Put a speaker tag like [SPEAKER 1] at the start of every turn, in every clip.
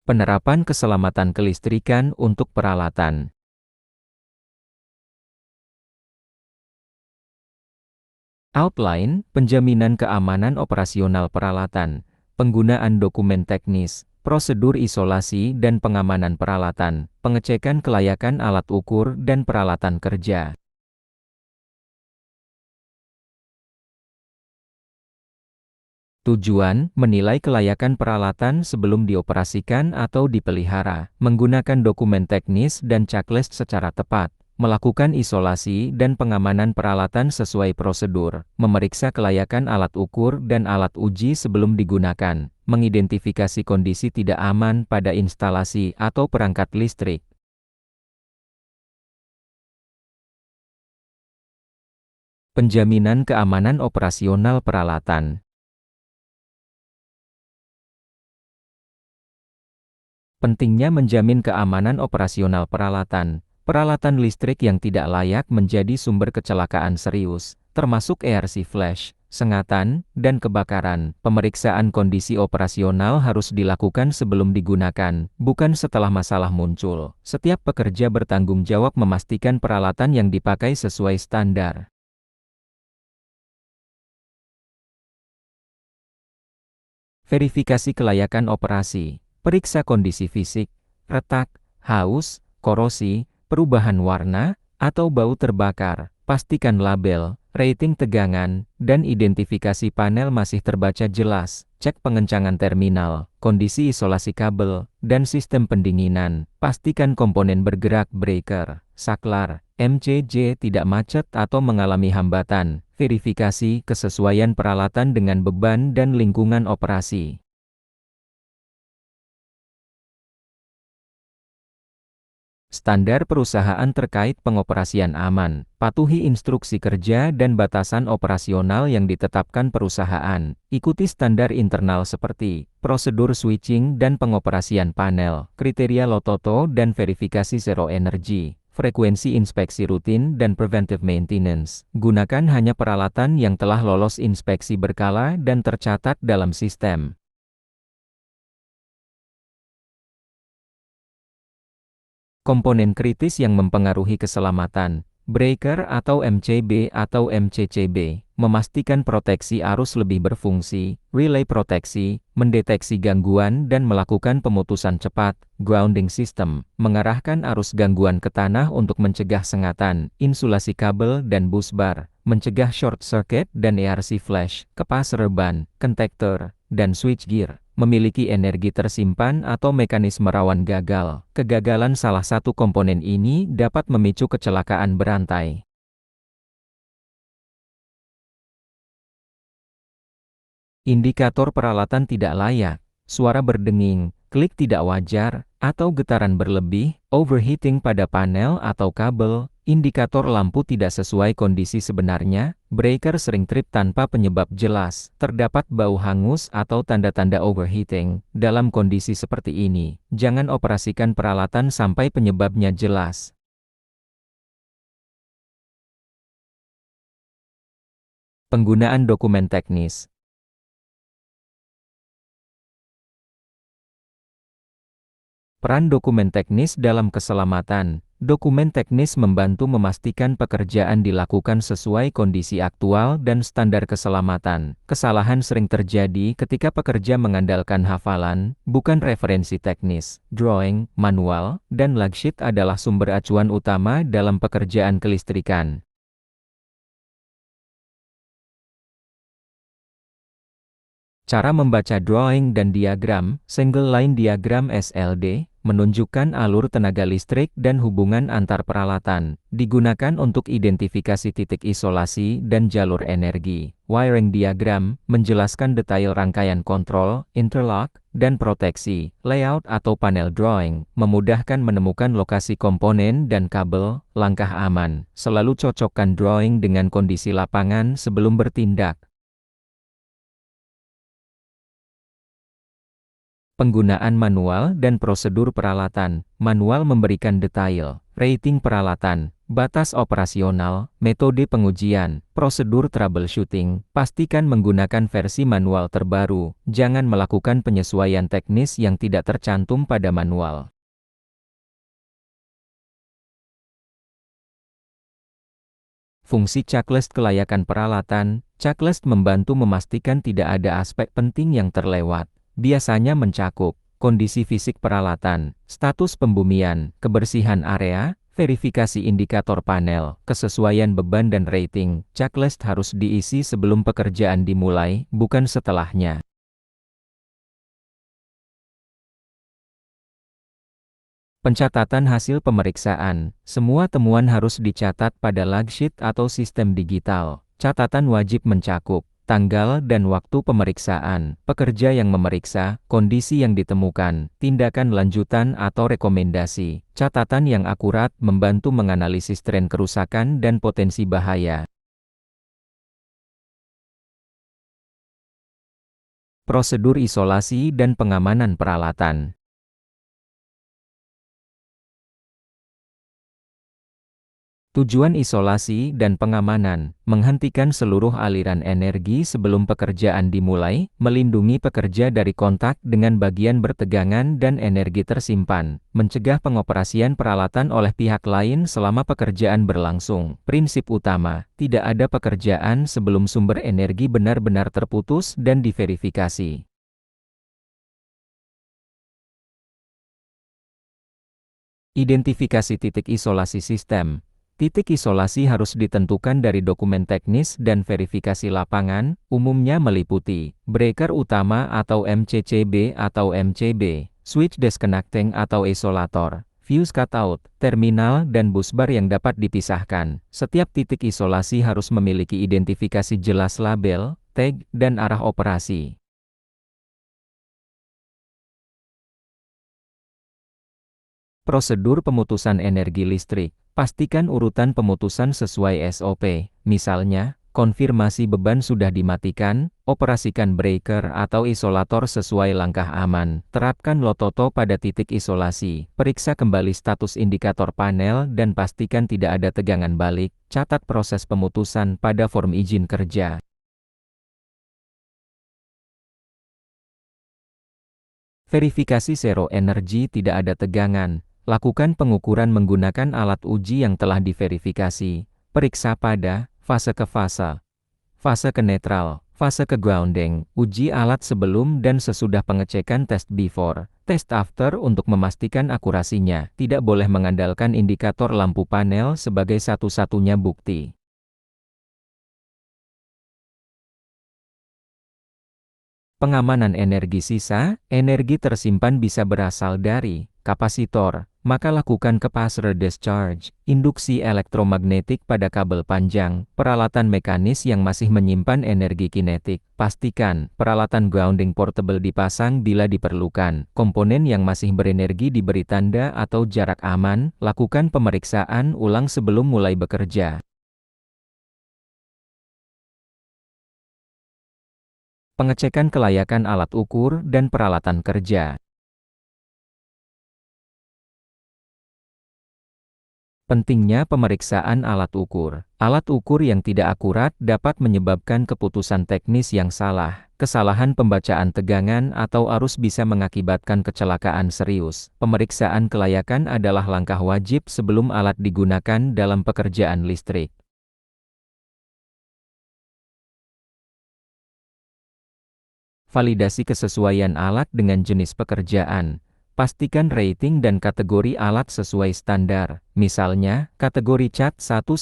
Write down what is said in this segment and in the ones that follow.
[SPEAKER 1] Penerapan keselamatan kelistrikan untuk peralatan. Outline, penjaminan keamanan operasional peralatan, penggunaan dokumen teknis, prosedur isolasi dan pengamanan peralatan, pengecekan kelayakan alat ukur dan peralatan kerja. Tujuan, menilai kelayakan peralatan sebelum dioperasikan atau dipelihara, menggunakan dokumen teknis dan checklist secara tepat, melakukan isolasi dan pengamanan peralatan sesuai prosedur, memeriksa kelayakan alat ukur dan alat uji sebelum digunakan, mengidentifikasi kondisi tidak aman pada instalasi atau perangkat listrik. Penjaminan keamanan operasional peralatan. Pentingnya menjamin keamanan operasional peralatan. Peralatan listrik yang tidak layak menjadi sumber kecelakaan serius, termasuk ERC flash, sengatan, dan kebakaran. Pemeriksaan kondisi operasional harus dilakukan sebelum digunakan, bukan setelah masalah muncul. Setiap pekerja bertanggung jawab memastikan peralatan yang dipakai sesuai standar. Verifikasi kelayakan operasi. Periksa kondisi fisik, retak, haus, korosi, perubahan warna, atau bau terbakar. Pastikan label, rating tegangan, dan identifikasi panel masih terbaca jelas. Cek pengencangan terminal, kondisi isolasi kabel, dan sistem pendinginan. Pastikan komponen bergerak breaker, saklar, MCJ tidak macet atau mengalami hambatan. Verifikasi kesesuaian peralatan dengan beban dan lingkungan operasi. Standar perusahaan terkait pengoperasian aman, patuhi instruksi kerja dan batasan operasional yang ditetapkan perusahaan. Ikuti standar internal seperti prosedur switching dan pengoperasian panel, kriteria Lototo dan verifikasi zero energy, frekuensi inspeksi rutin dan preventive maintenance. Gunakan hanya peralatan yang telah lolos inspeksi berkala dan tercatat dalam sistem. Komponen kritis yang mempengaruhi keselamatan, breaker atau MCB atau MCCB, memastikan proteksi arus lebih berfungsi, relay proteksi, mendeteksi gangguan dan melakukan pemutusan cepat, grounding system, mengarahkan arus gangguan ke tanah untuk mencegah sengatan, insulasi kabel dan busbar, mencegah short circuit dan ERC flash, capacitor ban, kontaktor, dan switchgear. Memiliki energi tersimpan atau mekanisme rawan gagal. Kegagalan salah satu komponen ini dapat memicu kecelakaan berantai. Indikator peralatan tidak layak, suara berdenging, klik tidak wajar, atau getaran berlebih, overheating pada panel atau kabel, indikator lampu tidak sesuai kondisi sebenarnya, breaker sering trip tanpa penyebab jelas, terdapat bau hangus atau tanda-tanda overheating. Dalam kondisi seperti ini, jangan operasikan peralatan sampai penyebabnya jelas. Penggunaan dokumen teknis. Peran dokumen teknis dalam keselamatan. Dokumen teknis membantu memastikan pekerjaan dilakukan sesuai kondisi aktual dan standar keselamatan. Kesalahan sering terjadi ketika pekerja mengandalkan hafalan, bukan referensi teknis. Drawing, manual, dan logsheet adalah sumber acuan utama dalam pekerjaan kelistrikan. Cara membaca drawing dan diagram, single line diagram SLD, menunjukkan alur tenaga listrik dan hubungan antar peralatan, digunakan untuk identifikasi titik isolasi dan jalur energi. Wiring diagram, menjelaskan detail rangkaian kontrol, interlock, dan proteksi. Layout atau panel drawing, memudahkan menemukan lokasi komponen dan kabel. Langkah aman, selalu cocokkan drawing dengan kondisi lapangan sebelum bertindak. Penggunaan manual dan prosedur peralatan. Manual memberikan detail, rating peralatan, Batas operasional, metode pengujian, prosedur troubleshooting, pastikan menggunakan versi manual terbaru, jangan melakukan penyesuaian teknis yang tidak tercantum pada manual. Fungsi checklist kelayakan peralatan, checklist membantu memastikan tidak ada aspek penting yang terlewat. Biasanya mencakup kondisi fisik peralatan, status pembumian, kebersihan area, verifikasi indikator panel, kesesuaian beban dan rating. Checklist harus diisi sebelum pekerjaan dimulai, bukan setelahnya. Pencatatan hasil pemeriksaan. Semua temuan harus dicatat pada log sheet atau sistem digital. Catatan wajib mencakup tanggal dan waktu pemeriksaan, pekerja yang memeriksa, kondisi yang ditemukan, tindakan lanjutan atau rekomendasi. Catatan yang akurat membantu menganalisis tren kerusakan dan potensi bahaya. Prosedur isolasi dan pengamanan peralatan. Tujuan isolasi dan pengamanan, menghentikan seluruh aliran energi sebelum pekerjaan dimulai, melindungi pekerja dari kontak dengan bagian bertegangan dan energi tersimpan, mencegah pengoperasian peralatan oleh pihak lain selama pekerjaan berlangsung. Prinsip utama, tidak ada pekerjaan sebelum sumber energi benar-benar terputus dan diverifikasi. Identifikasi titik isolasi sistem. Titik isolasi harus ditentukan dari dokumen teknis dan verifikasi lapangan, umumnya meliputi breaker utama atau MCCB atau MCB, switch disconnecting atau isolator, fuse cutout, terminal dan busbar yang dapat dipisahkan. Setiap titik isolasi harus memiliki identifikasi jelas label, tag, dan arah operasi. Prosedur pemutusan energi listrik. Pastikan urutan pemutusan sesuai SOP. Misalnya, konfirmasi beban sudah dimatikan, operasikan breaker atau isolator sesuai langkah aman. Terapkan lototo pada titik isolasi. Periksa kembali status indikator panel dan pastikan tidak ada tegangan balik. Catat proses pemutusan pada form izin kerja. Verifikasi zero energy tidak ada tegangan. Lakukan pengukuran menggunakan alat uji yang telah diverifikasi. Periksa pada fase ke fase ke netral, fase ke grounding. Uji alat sebelum dan sesudah pengecekan test before, test after untuk memastikan akurasinya. Tidak boleh mengandalkan indikator lampu panel sebagai satu-satunya bukti. Pengamanan energi sisa, energi tersimpan bisa berasal dari kapasitor, maka lakukan capacitor discharge, induksi elektromagnetik pada kabel panjang, peralatan mekanis yang masih menyimpan energi kinetik. Pastikan peralatan grounding portable dipasang bila diperlukan. Komponen yang masih berenergi diberi tanda atau jarak aman. Lakukan pemeriksaan ulang sebelum mulai bekerja. Pengecekan kelayakan alat ukur dan peralatan kerja. Pentingnya pemeriksaan alat ukur. Alat ukur yang tidak akurat dapat menyebabkan keputusan teknis yang salah. Kesalahan pembacaan tegangan atau arus bisa mengakibatkan kecelakaan serius. Pemeriksaan kelayakan adalah langkah wajib sebelum alat digunakan dalam pekerjaan listrik. Validasi kesesuaian alat dengan jenis pekerjaan. Pastikan rating dan kategori alat sesuai standar. Misalnya, kategori cat 1-4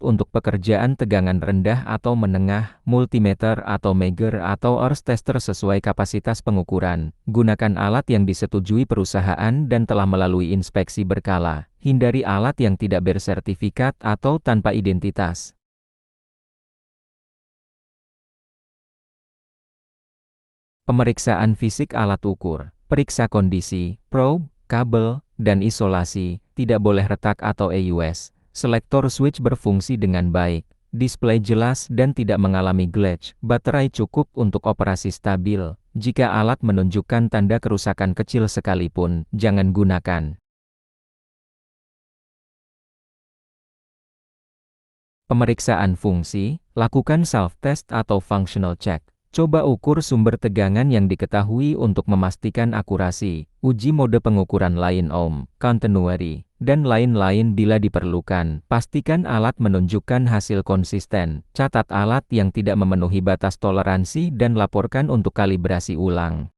[SPEAKER 1] untuk pekerjaan tegangan rendah atau menengah, multimeter atau Megger atau earth tester sesuai kapasitas pengukuran. Gunakan alat yang disetujui perusahaan dan telah melalui inspeksi berkala. Hindari alat yang tidak bersertifikat atau tanpa identitas. Pemeriksaan fisik alat ukur. Periksa kondisi, probe, kabel, dan isolasi. Tidak boleh retak atau EUS. Selektor switch berfungsi dengan baik. Display jelas dan tidak mengalami glitch. Baterai cukup untuk operasi stabil. Jika alat menunjukkan tanda kerusakan kecil sekalipun, jangan gunakan. Pemeriksaan fungsi, lakukan self-test atau functional check. Coba ukur sumber tegangan yang diketahui untuk memastikan akurasi. Uji mode pengukuran lain ohm, continuity, dan lain-lain bila diperlukan. Pastikan alat menunjukkan hasil konsisten. Catat alat yang tidak memenuhi batas toleransi dan laporkan untuk kalibrasi ulang.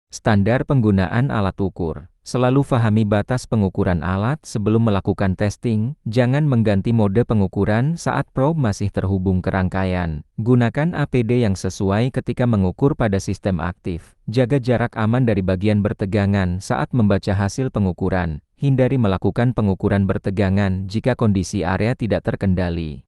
[SPEAKER 1] Standar penggunaan alat ukur. Selalu pahami batas pengukuran alat sebelum melakukan testing. Jangan mengganti mode pengukuran saat probe masih terhubung ke rangkaian. Gunakan APD yang sesuai ketika mengukur pada sistem aktif. Jaga jarak aman dari bagian bertegangan saat membaca hasil pengukuran. Hindari melakukan pengukuran bertegangan jika kondisi area tidak terkendali.